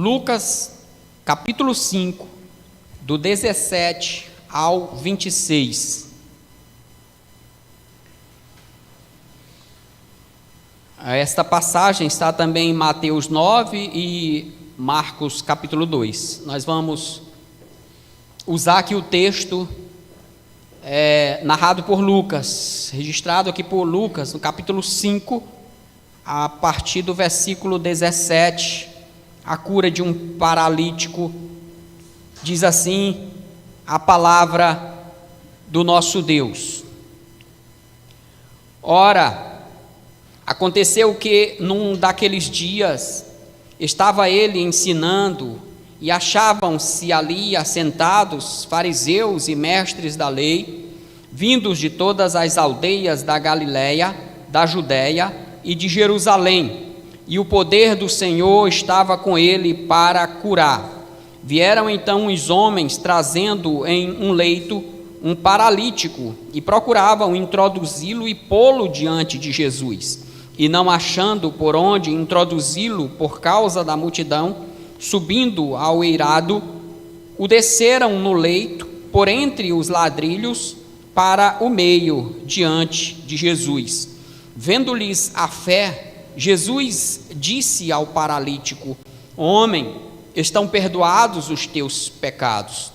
Lucas, capítulo 5, do 17 ao 26. Esta passagem está também em Mateus 9 e Marcos, capítulo 2. Nós vamos usar aqui o texto narrado por Lucas, registrado aqui por Lucas, no capítulo 5, a partir do versículo 17, a cura de um paralítico. Diz assim a palavra do nosso Deus. Ora, aconteceu que num daqueles dias estava ele ensinando e achavam-se ali assentados fariseus e mestres da lei, vindos de todas as aldeias da Galiléia, da Judéia e de Jerusalém, e o poder do Senhor estava com ele para curar. Vieram então os homens trazendo em um leito um paralítico e procuravam introduzi-lo e pô-lo diante de Jesus. E não achando por onde introduzi-lo por causa da multidão, subindo ao eirado, o desceram no leito, por entre os ladrilhos, para o meio, diante de Jesus. Vendo-lhes a fé, Jesus disse ao paralítico: Homem, estão perdoados os teus pecados.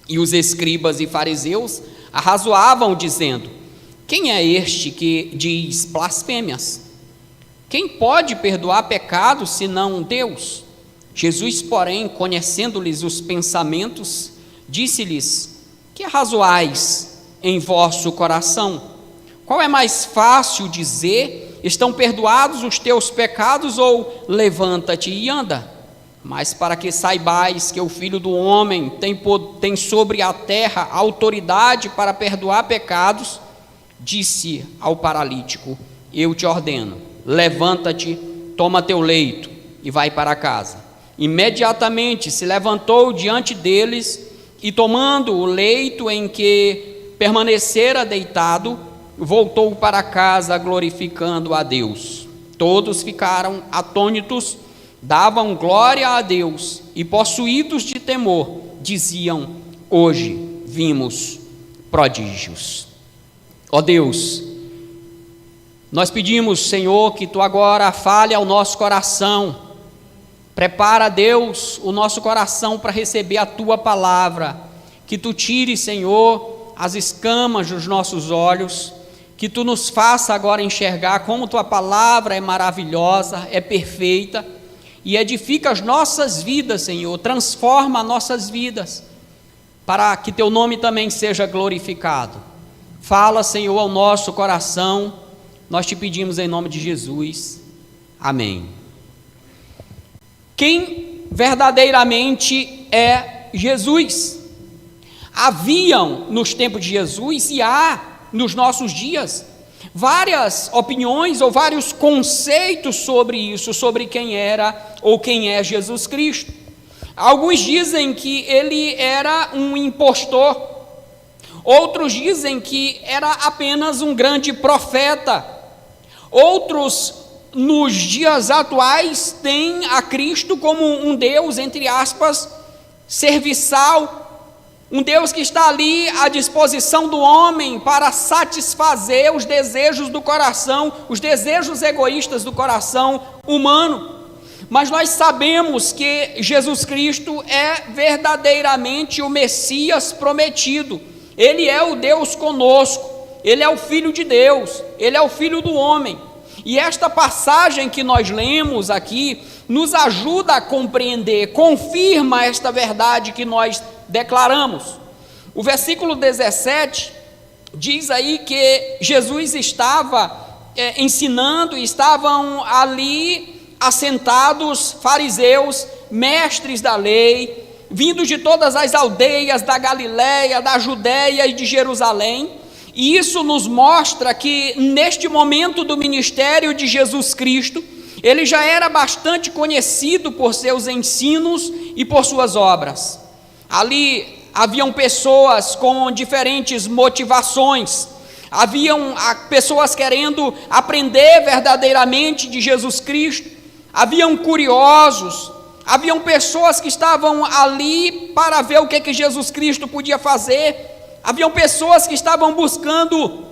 E os escribas e fariseus arrazoavam, dizendo: Quem é este que diz blasfêmias? Quem pode perdoar pecados, senão Deus? Jesus, porém, conhecendo-lhes os pensamentos, disse-lhes: Que arrazoais em vosso coração? Qual é mais fácil dizer: Estão perdoados os teus pecados, ou levanta-te e anda? Mas para que saibais que o Filho do Homem tem sobre a terra autoridade para perdoar pecados, disse ao paralítico: Eu te ordeno, levanta-te, toma teu leito e vai para casa. Imediatamente se levantou diante deles e, tomando o leito em que permanecera deitado, voltou para casa glorificando a Deus. Todos ficaram atônitos, davam glória a Deus e, possuídos de temor, diziam: Hoje vimos prodígios. Ó Deus, nós pedimos, Senhor, que Tu agora fale ao nosso coração. Prepara, Deus, o nosso coração para receber a Tua palavra. Que Tu tire, Senhor, as escamas dos nossos olhos. Que Tu nos faça agora enxergar como Tua palavra é maravilhosa, é perfeita e edifica as nossas vidas, Senhor. Transforma as nossas vidas para que Teu nome também seja glorificado. Fala, Senhor, ao nosso coração. Nós Te pedimos em nome de Jesus. Amém. Quem verdadeiramente é Jesus? Haviam nos tempos de Jesus e há nos nossos dias várias opiniões ou vários conceitos sobre isso, sobre quem era ou quem é Jesus Cristo. Alguns dizem que ele era um impostor, outros dizem que era apenas um grande profeta, outros, nos dias atuais, têm a Cristo como um Deus, entre aspas, serviçal, um Deus que está ali à disposição do homem para satisfazer os desejos do coração, os desejos egoístas do coração humano. Mas nós sabemos que Jesus Cristo é verdadeiramente o Messias prometido. Ele é o Deus conosco, Ele é o Filho de Deus, Ele é o Filho do homem. E esta passagem que nós lemos aqui nos ajuda a compreender, confirma esta verdade que nós declaramos. O versículo 17 diz aí que Jesus estava ensinando, e estavam ali assentados fariseus, mestres da lei, vindos de todas as aldeias da Galiléia, da Judéia e de Jerusalém. E isso nos mostra que neste momento do ministério de Jesus Cristo, ele já era bastante conhecido por seus ensinos e por suas obras. Ali haviam pessoas com diferentes motivações, haviam pessoas querendo aprender verdadeiramente de Jesus Cristo, haviam curiosos, haviam pessoas que estavam ali para ver o que Jesus Cristo podia fazer, haviam pessoas que estavam buscando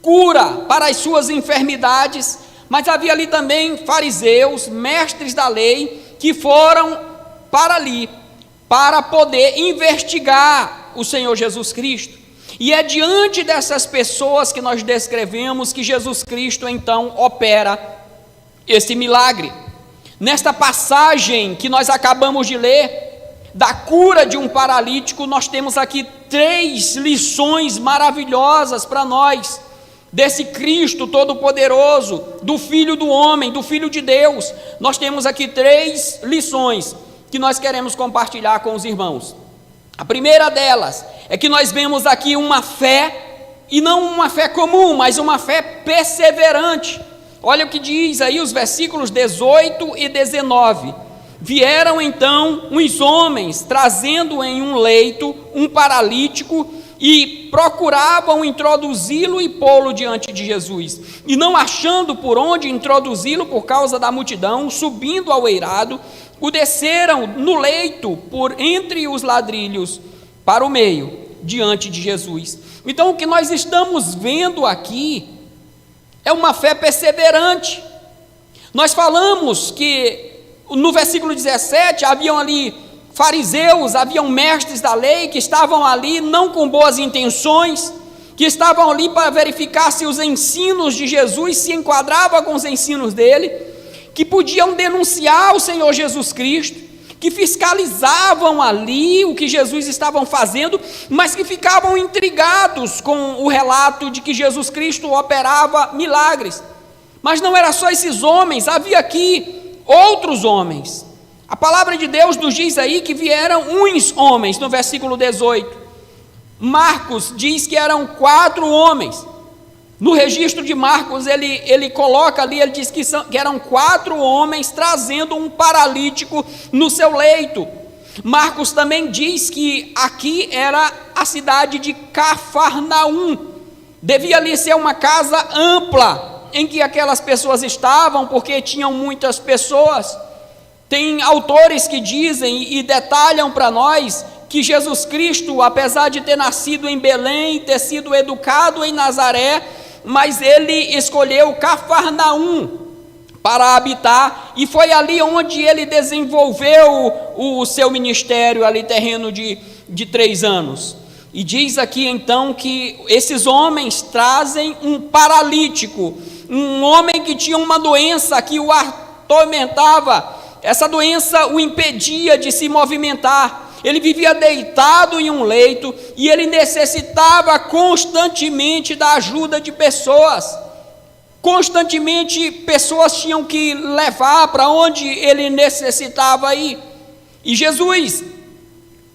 cura para as suas enfermidades, mas havia ali também fariseus, mestres da lei, que foram para ali, para poder investigar o Senhor Jesus Cristo. E é diante dessas pessoas que nós descrevemos que Jesus Cristo então opera esse milagre. Nesta passagem que nós acabamos de ler, da cura de um paralítico, nós temos aqui 3 lições maravilhosas para nós, desse Cristo Todo-Poderoso, do Filho do Homem, do Filho de Deus. Nós temos aqui 3 lições que nós queremos compartilhar com os irmãos. A primeira delas é que nós vemos aqui uma fé, e não uma fé comum, mas uma fé perseverante. Olha o que diz aí os versículos 18 e 19. Vieram então uns homens, trazendo em um leito um paralítico, e procuravam introduzi-lo e pô-lo diante de Jesus. E não achando por onde introduzi-lo por causa da multidão, subindo ao eirado, o desceram no leito por entre os ladrilhos para o meio, diante de Jesus. Então o que nós estamos vendo aqui é uma fé perseverante. Nós falamos que no versículo 17 haviam ali fariseus, haviam mestres da lei que estavam ali não com boas intenções, que estavam ali para verificar se os ensinos de Jesus se enquadravam com os ensinos dele, que podiam denunciar o Senhor Jesus Cristo, que fiscalizavam ali o que Jesus estava fazendo, mas que ficavam intrigados com o relato de que Jesus Cristo operava milagres. Mas não era só esses homens, havia aqui outros homens. A palavra de Deus nos diz aí que vieram uns homens, no versículo 18. Marcos diz que eram 4 homens. No registro de Marcos, ele coloca ali, ele diz que eram 4 homens trazendo um paralítico no seu leito. Marcos também diz que aqui era a cidade de Cafarnaum. Devia ali ser uma casa ampla, em que aquelas pessoas estavam, porque tinham muitas pessoas. Tem autores que dizem e detalham para nós que Jesus Cristo, apesar de ter nascido em Belém, ter sido educado em Nazaré, mas ele escolheu Cafarnaum para habitar, e foi ali onde ele desenvolveu o seu ministério ali terreno de 3 anos. E diz aqui então que esses homens trazem um paralítico, um homem que tinha uma doença que o atormentava. Essa doença o impedia de se movimentar. Ele vivia deitado em um leito e ele necessitava constantemente da ajuda de pessoas. Constantemente pessoas tinham que levar para onde ele necessitava ir. E Jesus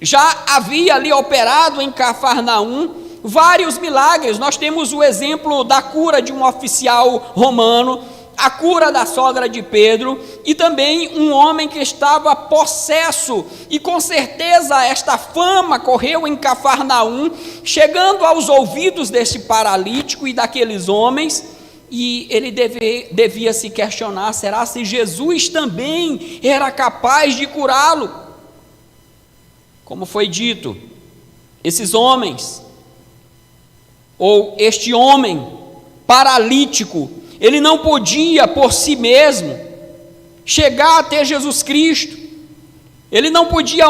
já havia ali operado em Cafarnaum vários milagres. Nós temos o exemplo da cura de um oficial romano, a cura da sogra de Pedro, e também um homem que estava possesso, e com certeza esta fama correu em Cafarnaum, chegando aos ouvidos desse paralítico e daqueles homens, e ele devia se questionar, será se Jesus também era capaz de curá-lo? Como foi dito, esses homens, ou este homem paralítico, ele não podia por si mesmo chegar até Jesus Cristo. Ele não podia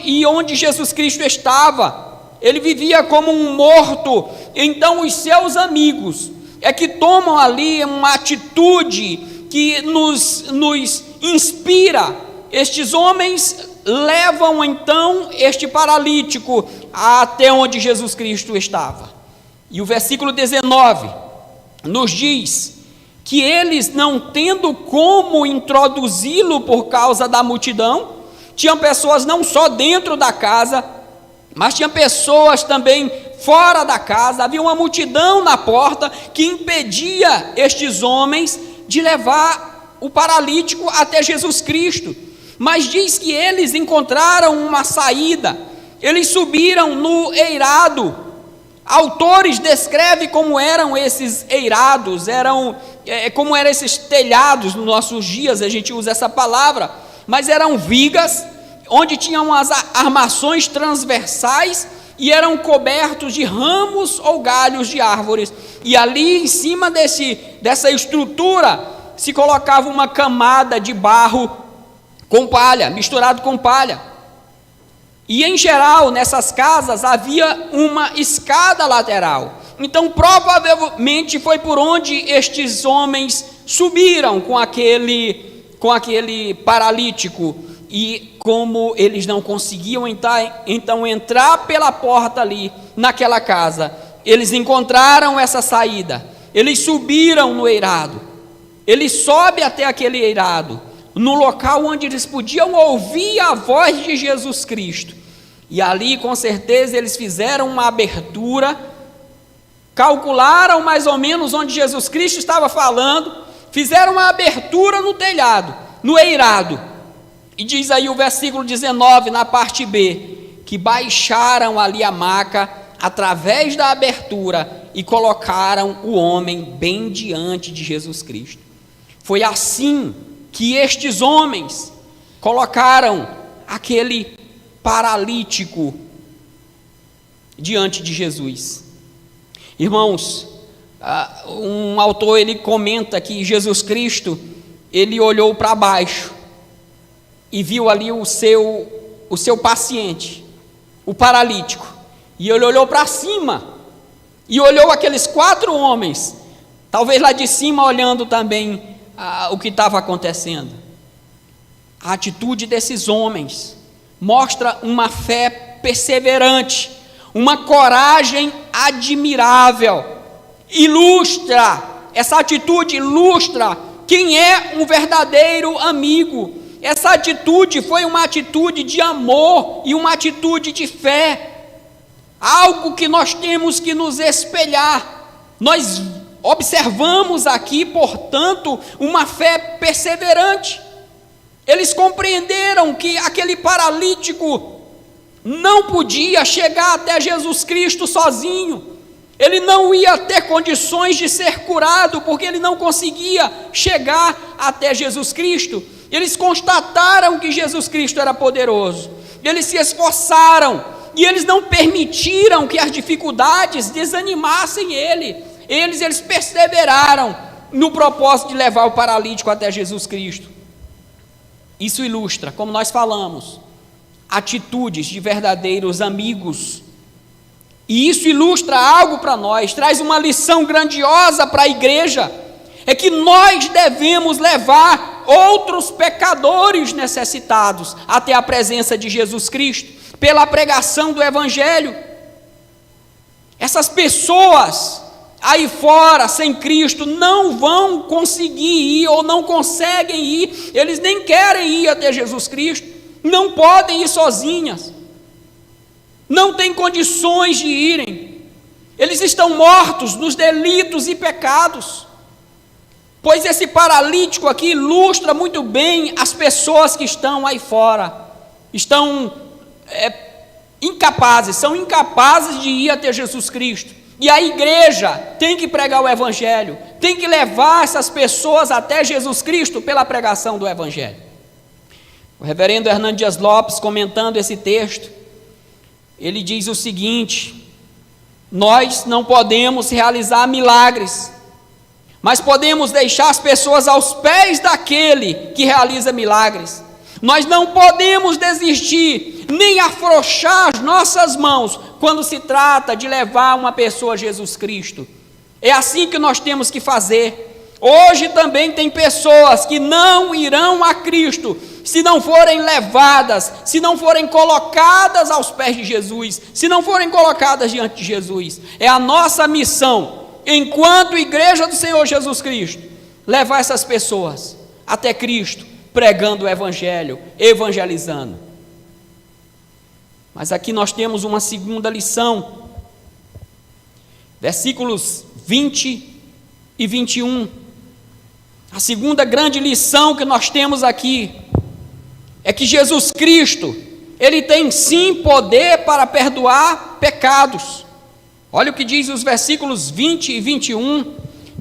ir onde Jesus Cristo estava. Ele vivia como um morto. Então os seus amigos é que tomam ali uma atitude que nos inspira. Estes homens levam então este paralítico até onde Jesus Cristo estava. E o versículo 19 nos diz que eles, não tendo como introduzi-lo por causa da multidão, tinham pessoas não só dentro da casa, mas tinha pessoas também fora da casa. Havia uma multidão na porta que impedia estes homens de levar o paralítico até Jesus Cristo. Mas diz que eles encontraram uma saída, eles subiram no eirado. Autores descrevem como eram esses eirados, como eram esses telhados. Nos nossos dias a gente usa essa palavra. mas eram vigas, onde tinham as armações transversais e eram cobertos de ramos ou galhos de árvores. E ali em cima dessa estrutura se colocava uma camada de barro com palha, misturado com palha. E em geral, nessas casas havia uma escada lateral. Então, provavelmente foi por onde estes homens subiram com aquele paralítico. E como eles não conseguiam então entrar pela porta ali, naquela casa, eles encontraram essa saída. Eles subiram no eirado. Ele sobe até aquele eirado, no local onde eles podiam ouvir a voz de Jesus Cristo. E ali, com certeza, eles fizeram uma abertura, calcularam mais ou menos onde Jesus Cristo estava falando, fizeram uma abertura no telhado, no eirado. E diz aí o versículo 19, na parte B, que baixaram ali a maca através da abertura e colocaram o homem bem diante de Jesus Cristo. Foi assim que estes homens colocaram aquele paralítico diante de Jesus. Irmãos, um autor ele comenta que Jesus Cristo, ele olhou para baixo e viu ali o seu paciente, o paralítico, e ele olhou para cima e olhou aqueles 4 homens, talvez lá de cima olhando também o que estava acontecendo. A atitude desses homens mostra uma fé perseverante, uma coragem admirável. Essa atitude ilustra quem é um verdadeiro amigo. Essa atitude foi uma atitude de amor e uma atitude de fé, algo que nós temos que nos espelhar. Nós observamos aqui, portanto, uma fé perseverante. Eles compreenderam que aquele paralítico não podia chegar até Jesus Cristo sozinho. Ele não ia ter condições de ser curado, porque ele não conseguia chegar até Jesus Cristo. Eles constataram que Jesus Cristo era poderoso. Eles se esforçaram e eles não permitiram que as dificuldades desanimassem ele. Eles perseveraram no propósito de levar o paralítico até Jesus Cristo. Isso ilustra, como nós falamos, atitudes de verdadeiros amigos. E isso ilustra algo para nós, traz uma lição grandiosa para a igreja, é que nós devemos levar outros pecadores necessitados até a presença de Jesus Cristo, pela pregação do Evangelho. Essas pessoas aí fora, sem Cristo, não vão conseguir ir ou não conseguem ir, eles nem querem ir até Jesus Cristo, não podem ir sozinhas, não têm condições de irem, eles estão mortos nos delitos e pecados, pois esse paralítico aqui ilustra muito bem as pessoas que estão aí fora, são incapazes de ir até Jesus Cristo. E a igreja tem que pregar o Evangelho, tem que levar essas pessoas até Jesus Cristo pela pregação do Evangelho. O reverendo Hernando Dias Lopes, comentando esse texto, ele diz o seguinte: nós não podemos realizar milagres, mas podemos deixar as pessoas aos pés daquele que realiza milagres. Nós não podemos desistir, nem afrouxar as nossas mãos, quando se trata de levar uma pessoa a Jesus Cristo. É assim que nós temos que fazer. Hoje também tem pessoas que não irão a Cristo, se não forem levadas, se não forem colocadas aos pés de Jesus, se não forem colocadas diante de Jesus. É a nossa missão, enquanto igreja do Senhor Jesus Cristo, levar essas pessoas até Cristo, pregando o Evangelho, evangelizando. Mas aqui nós temos uma segunda lição, versículos 20 e 21. A segunda grande lição que nós temos aqui é que Jesus Cristo, Ele tem sim poder para perdoar pecados. Olha o que diz os versículos 20 e 21.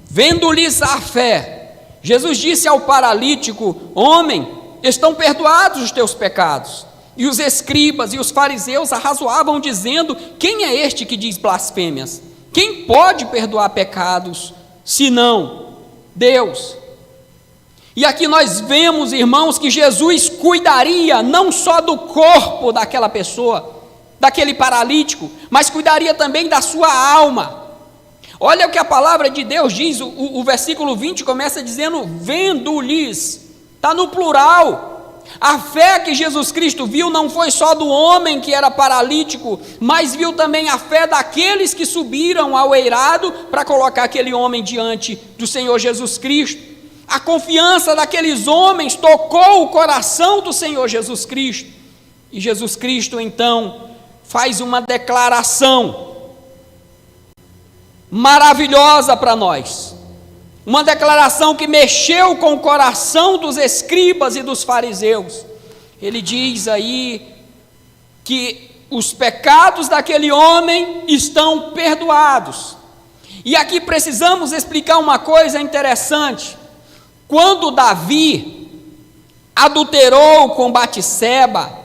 Vendo-lhes a fé, Jesus disse ao paralítico: homem, estão perdoados os teus pecados. E os escribas e os fariseus arrazoavam, dizendo: quem é este que diz blasfêmias? Quem pode perdoar pecados, senão Deus? E aqui nós vemos, irmãos, que Jesus cuidaria não só do corpo daquela pessoa, daquele paralítico, mas cuidaria também da sua alma. Olha o que a palavra de Deus diz, o versículo 20 começa dizendo: vendo-lhes, está no plural. A fé que Jesus Cristo viu não foi só do homem que era paralítico, mas viu também a fé daqueles que subiram ao eirado para colocar aquele homem diante do Senhor Jesus Cristo. A confiança daqueles homens tocou o coração do Senhor Jesus Cristo. E Jesus Cristo então faz uma declaração maravilhosa para nós. Uma declaração que mexeu com o coração dos escribas e dos fariseus. Ele diz aí que os pecados daquele homem estão perdoados. E aqui precisamos explicar uma coisa interessante. Quando Davi adulterou com Batseba,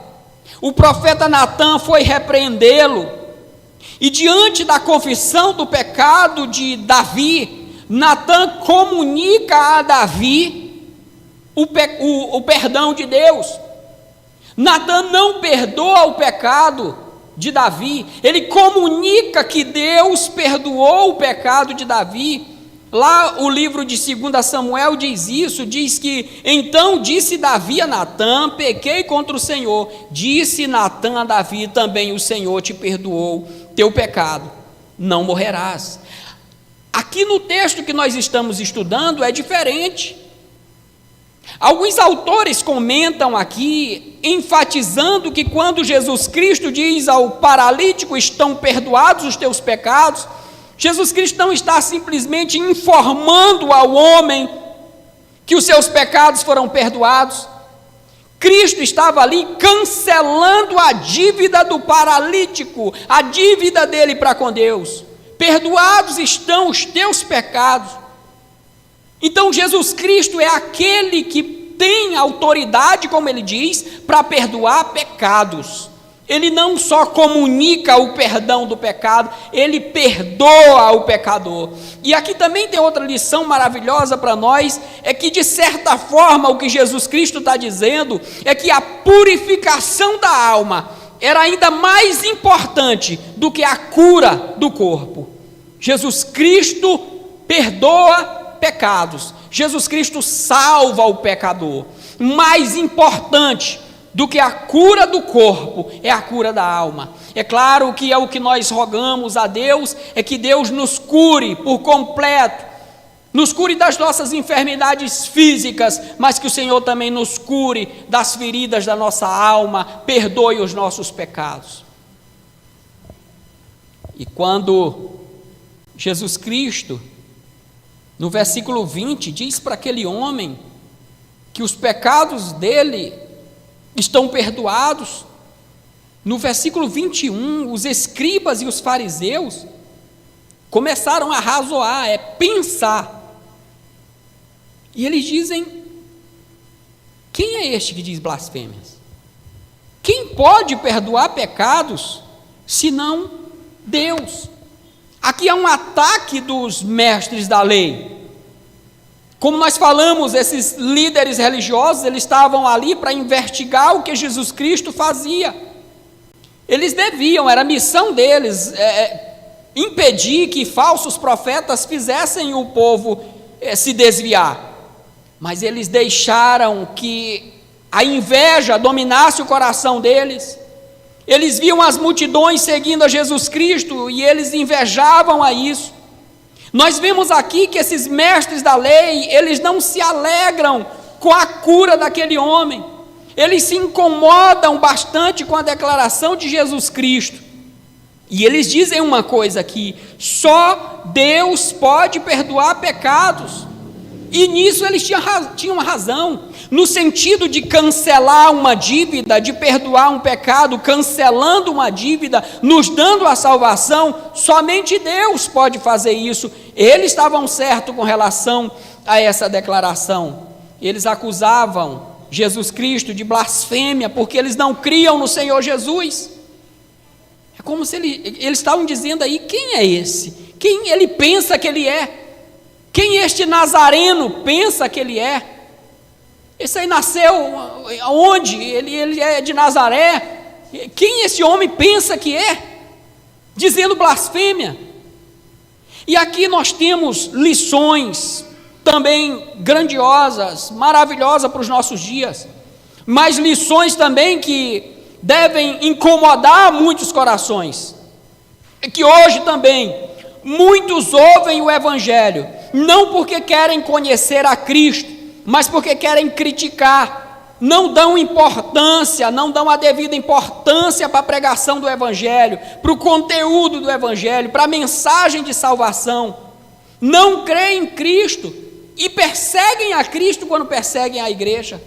o profeta Natã foi repreendê-lo. E diante da confissão do pecado de Davi, Natã comunica a Davi o perdão de Deus. Natã não perdoa o pecado de Davi, ele comunica que Deus perdoou o pecado de Davi. Lá o livro de 2 Samuel diz isso, diz que: então disse Davi a Natã, pequei contra o Senhor. Disse Natã a Davi, também o Senhor te perdoou teu pecado, não morrerás. Aqui no texto que nós estamos estudando é diferente. Alguns autores comentam aqui, enfatizando que quando Jesus Cristo diz ao paralítico: estão perdoados os teus pecados, Jesus Cristo não está simplesmente informando ao homem que os seus pecados foram perdoados. Cristo estava ali cancelando a dívida do paralítico, a dívida dele para com Deus. Perdoados estão os teus pecados. Então Jesus Cristo é aquele que tem autoridade, como ele diz, para perdoar pecados. Ele não só comunica o perdão do pecado, ele perdoa o pecador. E aqui também tem outra lição maravilhosa para nós, é que de certa forma o que Jesus Cristo está dizendo é que a purificação da alma era ainda mais importante do que a cura do corpo. Jesus Cristo perdoa pecados, Jesus Cristo salva o pecador. Mais importante do que a cura do corpo é a cura da alma. É claro que é o que nós rogamos a Deus, é que Deus nos cure por completo, nos cure das nossas enfermidades físicas, mas que o Senhor também nos cure das feridas da nossa alma, perdoe os nossos pecados. E quando Jesus Cristo, no versículo 20, diz para aquele homem que os pecados dele estão perdoados, no versículo 21, os escribas e os fariseus começaram a razoar, pensar. E eles dizem: quem é este que diz blasfêmias? Quem pode perdoar pecados, senão Deus? Aqui há um ataque dos mestres da lei. Como nós falamos, esses líderes religiosos, eles estavam ali para investigar o que Jesus Cristo fazia. Eles deviam, era a missão deles, impedir que falsos profetas fizessem o povo se desviar. Mas eles deixaram que a inveja dominasse o coração deles. Eles viam as multidões seguindo a Jesus Cristo e eles invejavam a isso. Nós vemos aqui que esses mestres da lei, eles não se alegram com a cura daquele homem. Eles se incomodam bastante com a declaração de Jesus Cristo. E eles dizem uma coisa aqui: só Deus pode perdoar pecados. E nisso eles tinham razão, no sentido de cancelar uma dívida, de perdoar um pecado, cancelando uma dívida, nos dando a salvação. Somente Deus pode fazer isso. Eles estavam certos com relação a essa declaração. Eles acusavam Jesus Cristo de blasfêmia, porque eles não criam no Senhor Jesus. É como se eles estavam dizendo aí: quem é esse? Quem ele pensa que ele é? Quem este Nazareno pensa que ele é? Esse aí nasceu onde? Ele é de Nazaré. Quem esse homem pensa que é? Dizendo blasfêmia. E aqui nós temos lições também grandiosas, maravilhosas para os nossos dias, mas lições também que devem incomodar muitos corações. É que hoje também muitos ouvem o Evangelho, não porque querem conhecer a Cristo, mas porque querem criticar, não dão importância, não dão a devida importância para a pregação do Evangelho, para o conteúdo do Evangelho, para a mensagem de salvação, não creem em Cristo e perseguem a Cristo quando perseguem a igreja.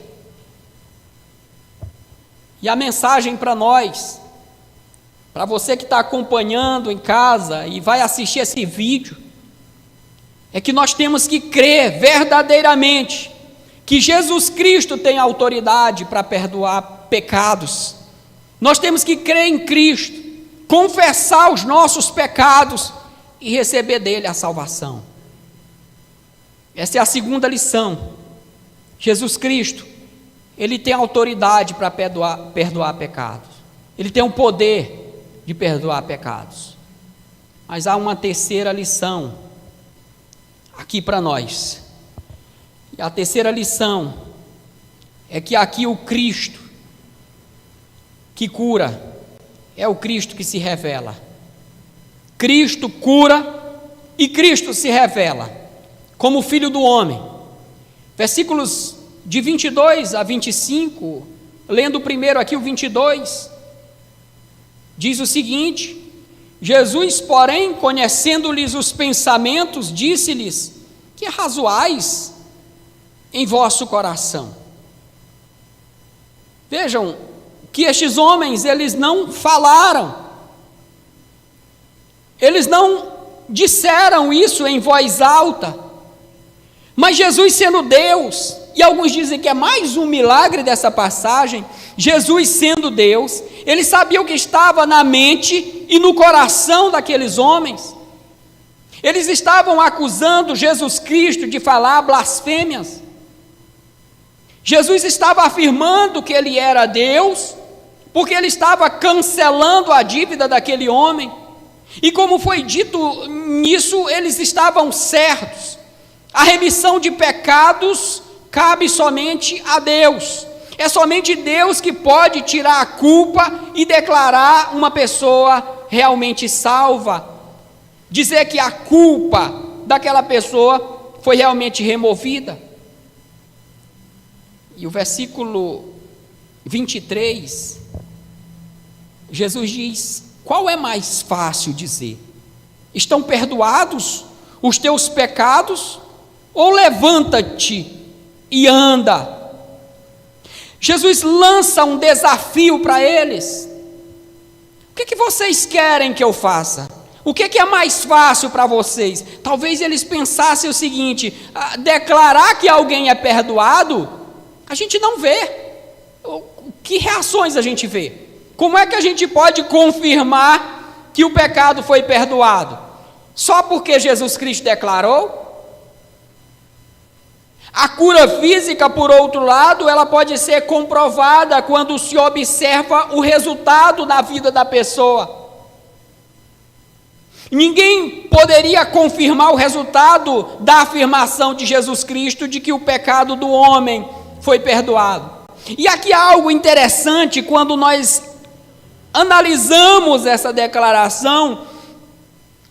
E a mensagem para nós, para você que está acompanhando em casa e vai assistir esse vídeo, é que nós temos que crer verdadeiramente que Jesus Cristo tem autoridade para perdoar pecados. Nós temos que crer em Cristo, confessar os nossos pecados e receber dele a salvação. Essa é a segunda lição. Jesus Cristo, ele tem autoridade para perdoar pecados. Ele tem o poder de perdoar pecados. Mas há uma terceira lição aqui para nós. E a terceira lição é que aqui o Cristo que cura é o Cristo que se revela. Cristo cura e Cristo se revela como Filho do homem. Versículos de 22 a 25, lendo primeiro aqui o 22, diz o seguinte: Jesus, porém, conhecendo-lhes os pensamentos, disse-lhes: que razoais em vosso coração? Vejam que estes homens, eles não falaram, eles não disseram isso em voz alta, mas Jesus sendo Deus, e alguns dizem que é mais um milagre dessa passagem, Jesus sendo Deus, ele sabia o que estava na mente e no coração daqueles homens. Eles estavam acusando Jesus Cristo de falar blasfêmias. Jesus estava afirmando que ele era Deus, porque ele estava cancelando a dívida daquele homem, e como foi dito nisso, eles estavam certos. A remissão de pecados cabe somente a Deus. É somente Deus que pode tirar a culpa e declarar uma pessoa realmente salva, dizer que a culpa daquela pessoa foi realmente removida. E o versículo 23, Jesus diz: qual é mais fácil dizer? Estão perdoados os teus pecados? Ou levanta-te e anda? Jesus lança um desafio para eles. O que vocês querem que eu faça? O que é mais fácil para vocês? Talvez eles pensassem o seguinte: declarar que alguém é perdoado, a gente não vê. Que reações a gente vê? Como é que a gente pode confirmar que o pecado foi perdoado? Só porque Jesus Cristo declarou? A cura física, por outro lado, ela pode ser comprovada quando se observa o resultado na vida da pessoa. Ninguém poderia confirmar o resultado da afirmação de Jesus Cristo de que o pecado do homem foi perdoado. E aqui há algo interessante quando nós analisamos essa declaração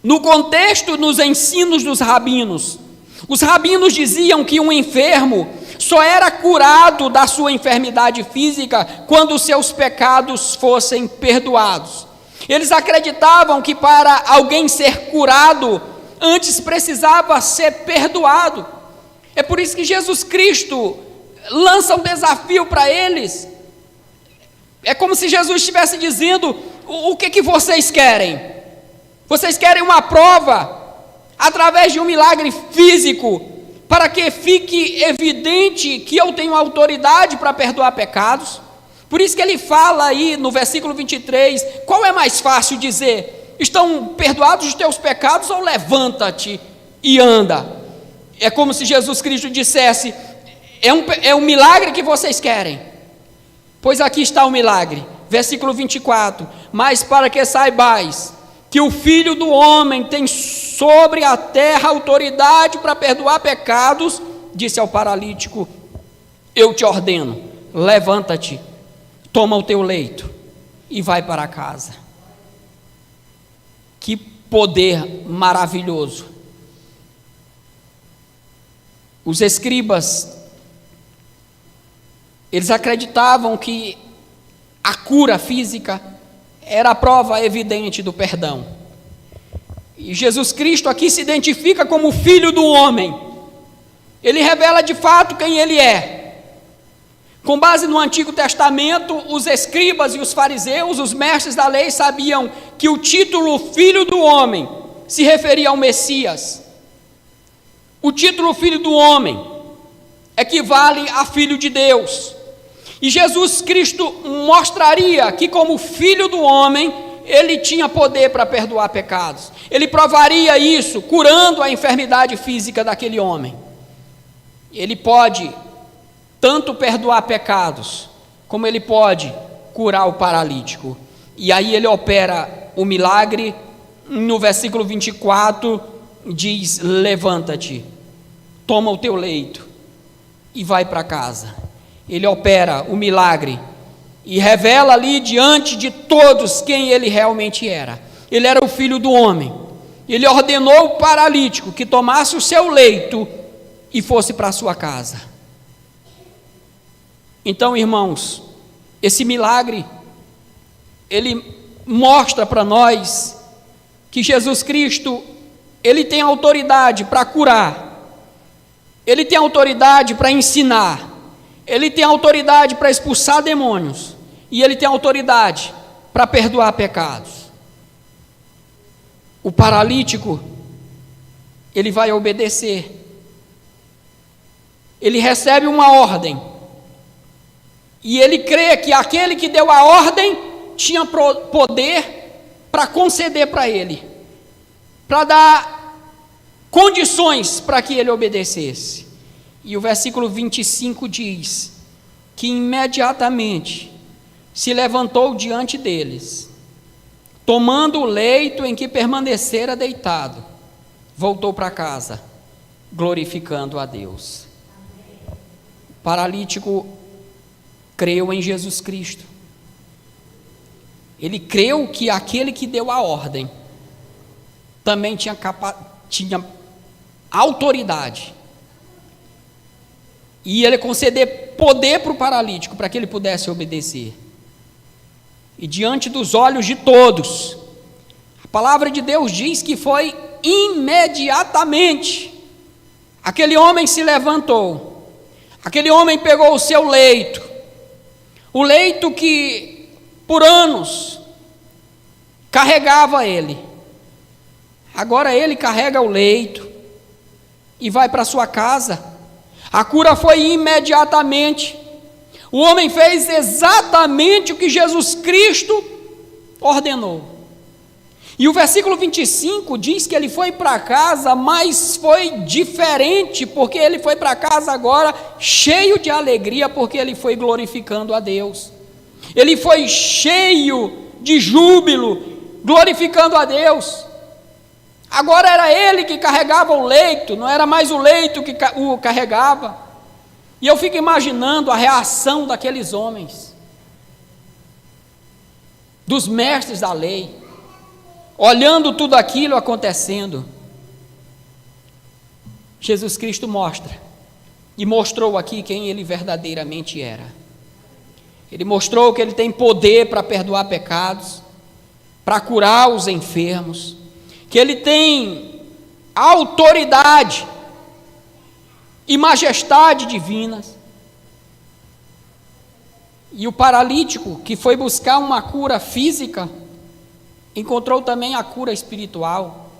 no contexto, nos ensinos dos rabinos. Os rabinos diziam que um enfermo só era curado da sua enfermidade física quando seus pecados fossem perdoados. Eles acreditavam que para alguém ser curado, antes precisava ser perdoado. É por isso que Jesus Cristo lança um desafio para eles. É como se Jesus estivesse dizendo: o que vocês querem? Vocês querem uma prova através de um milagre físico para que fique evidente que eu tenho autoridade para perdoar pecados. Por isso que ele fala aí no versículo 23, qual é mais fácil dizer? Estão perdoados os teus pecados ou levanta-te e anda? É como se Jesus Cristo dissesse, é um milagre que vocês querem. Pois aqui está o milagre, versículo 24, mas para que saibais que o Filho do Homem tem sobre a terra autoridade para perdoar pecados, disse ao paralítico, eu te ordeno, levanta-te, toma o teu leito e vai para casa. Que poder maravilhoso. Os escribas, eles acreditavam que a cura física era a prova evidente do perdão. E Jesus Cristo aqui se identifica como Filho do Homem. Ele revela de fato quem ele é. Com base no Antigo Testamento, os escribas e os fariseus, os mestres da lei, sabiam que o título Filho do Homem se referia ao Messias. O título Filho do Homem equivale a Filho de Deus. E Jesus Cristo mostraria que, como Filho do Homem, ele tinha poder para perdoar pecados. Ele provaria isso, curando a enfermidade física daquele homem. Ele pode tanto perdoar pecados, como ele pode curar o paralítico. E aí ele opera o milagre. No versículo 24 diz, levanta-te, toma o teu leito e vai para casa. Ele opera o milagre e revela ali diante de todos quem ele realmente era. Ele era o Filho do Homem. Ele ordenou ao paralítico que tomasse o seu leito e fosse para a sua casa. Então, irmãos, esse milagre, ele mostra para nós que Jesus Cristo, ele tem autoridade para curar, ele tem autoridade para ensinar, ele tem autoridade para expulsar demônios, e ele tem autoridade para perdoar pecados. O paralítico, ele vai obedecer, ele recebe uma ordem, e ele crê que aquele que deu a ordem tinha poder para conceder para ele, para dar condições para que ele obedecesse. E o versículo 25 diz que imediatamente se levantou diante deles, tomando o leito em que permanecera deitado, voltou para casa, glorificando a Deus. O paralítico creu em Jesus Cristo. Ele creu que aquele que deu a ordem também tinha autoridade. E ele conceder poder para o paralítico, para que ele pudesse obedecer. E diante dos olhos de todos, a palavra de Deus diz que foi imediatamente. Aquele homem se levantou, aquele homem pegou o seu leito, o leito que por anos carregava ele. Agora ele carrega o leito e vai para sua casa. A cura foi imediatamente. O homem fez exatamente o que Jesus Cristo ordenou. E o versículo 25 diz que ele foi para casa, mas foi diferente, porque ele foi para casa agora cheio de alegria, porque ele foi glorificando a Deus. Ele foi cheio de júbilo, glorificando a Deus. Agora era ele que carregava o leito, não era mais o leito que o carregava. E eu fico imaginando a reação daqueles homens, dos mestres da lei, olhando tudo aquilo acontecendo. Jesus Cristo mostra, e mostrou aqui quem ele verdadeiramente era. Ele mostrou que ele tem poder para perdoar pecados, para curar os enfermos, que ele tem autoridade e majestade divinas. E o paralítico que foi buscar uma cura física, encontrou também a cura espiritual,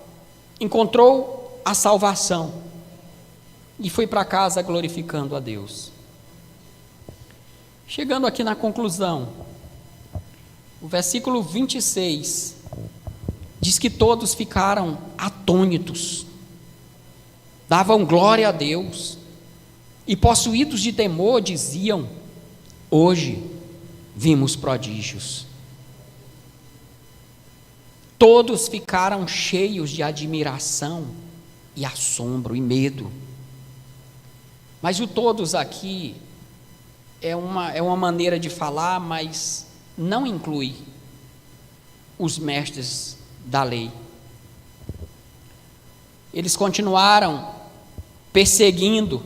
encontrou a salvação. e foi para casa glorificando a Deus. Chegando aqui na conclusão, o versículo 26 diz que todos ficaram atônitos, davam glória a Deus e, possuídos de temor, diziam: hoje vimos prodígios. Todos ficaram cheios de admiração e assombro e medo. Mas o todos aqui é uma maneira de falar, mas não inclui os mestres da lei. Eles continuaram perseguindo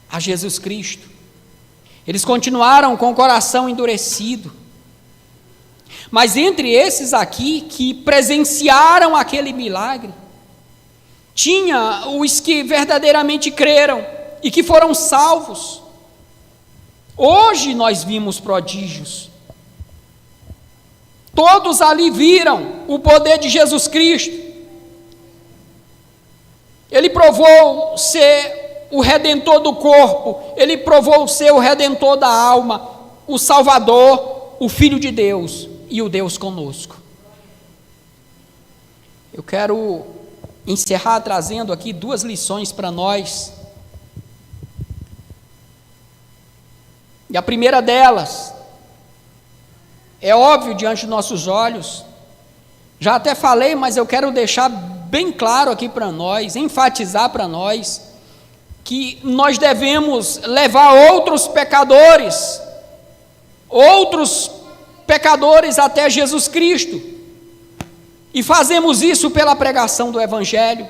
a Jesus Cristo. Eles continuaram com o coração endurecido. Mas entre esses aqui que presenciaram aquele milagre, tinha os que verdadeiramente creram e que foram salvos. Hoje nós vimos prodígios. Todos ali viram o poder de Jesus Cristo. Ele provou ser o redentor do corpo, ele provou ser o redentor da alma, o Salvador, o Filho de Deus e o Deus conosco. Eu quero encerrar trazendo aqui duas lições para nós. E a primeira delas, é óbvio diante dos nossos olhos, já até falei, mas eu quero deixar bem claro aqui para nós, enfatizar para nós, que nós devemos levar outros pecadores até Jesus Cristo, e fazemos isso pela pregação do Evangelho.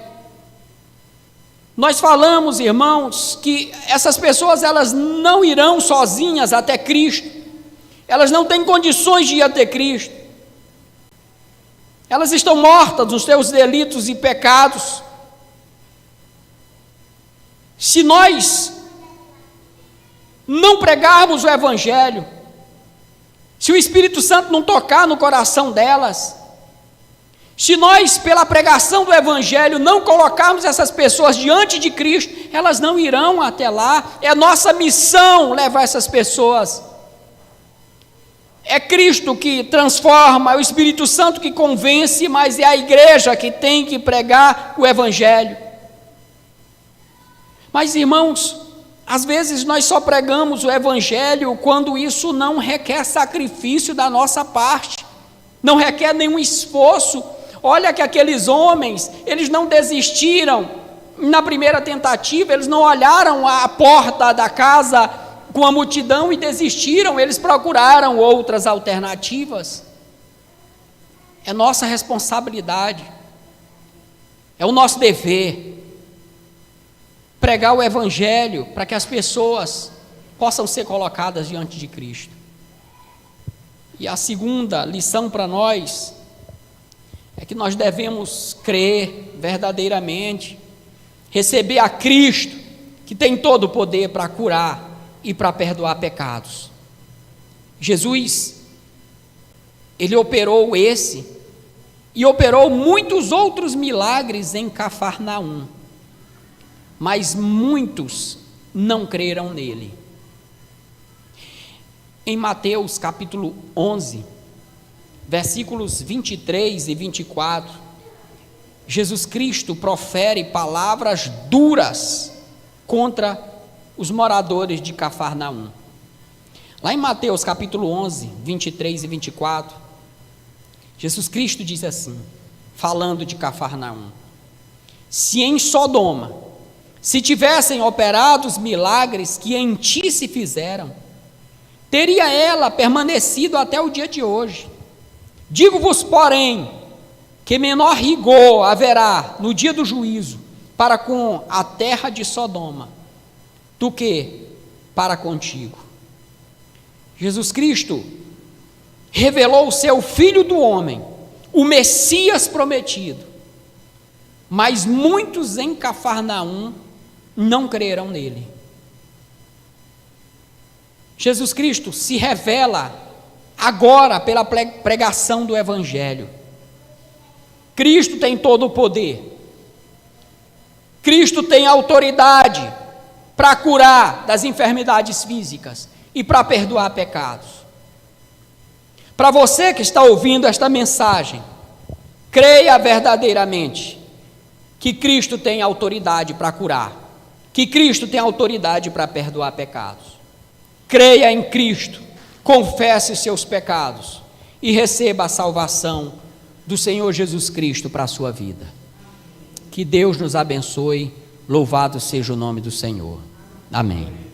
Nós falamos, irmãos, que essas pessoas, elas não irão sozinhas até Cristo, elas não têm condições de ir até Cristo, elas estão mortas nos seus delitos e pecados. Se nós não pregarmos o Evangelho, se o Espírito Santo não tocar no coração delas, se nós, pela pregação do Evangelho, não colocarmos essas pessoas diante de Cristo, elas não irão até lá. É nossa missão levar essas pessoas. É Cristo que transforma, é o Espírito Santo que convence, mas é a igreja que tem que pregar o Evangelho. Mas, irmãos, às vezes nós só pregamos o Evangelho quando isso não requer sacrifício da nossa parte, não requer nenhum esforço. Olha que aqueles homens, eles não desistiram na primeira tentativa, eles não olharam a porta da casa com a multidão e desistiram, eles procuraram outras alternativas. É nossa responsabilidade, é o nosso dever, pregar o Evangelho para que as pessoas possam ser colocadas diante de Cristo. E a segunda lição para nós é que nós devemos crer verdadeiramente, receber a Cristo, que tem todo o poder para curar e para perdoar pecados. Jesus, ele operou esse e operou muitos outros milagres em Cafarnaum, mas muitos não creram nele. Em Mateus capítulo 11, versículos 23 e 24, Jesus Cristo profere palavras duras contra os moradores de Cafarnaum. Lá em Mateus capítulo 11, 23 e 24, Jesus Cristo diz assim, falando de Cafarnaum: se em Sodoma se tivessem operado os milagres que em ti se fizeram, teria ela permanecido até o dia de hoje. Digo-vos, porém, que menor rigor haverá no dia do juízo para com a terra de Sodoma do que para contigo. Jesus Cristo revelou o seu Filho do homem, o Messias prometido, mas muitos em Cafarnaum não creram nele. Jesus Cristo se revela agora pela pregação do Evangelho. Cristo tem todo o poder. Cristo tem autoridade para curar das enfermidades físicas e para perdoar pecados. Para você que está ouvindo esta mensagem, creia verdadeiramente que Cristo tem autoridade para curar, que Cristo tem autoridade para perdoar pecados. Creia em Cristo, confesse seus pecados e receba a salvação do Senhor Jesus Cristo para a sua vida. Que Deus nos abençoe, louvado seja o nome do Senhor. Amém.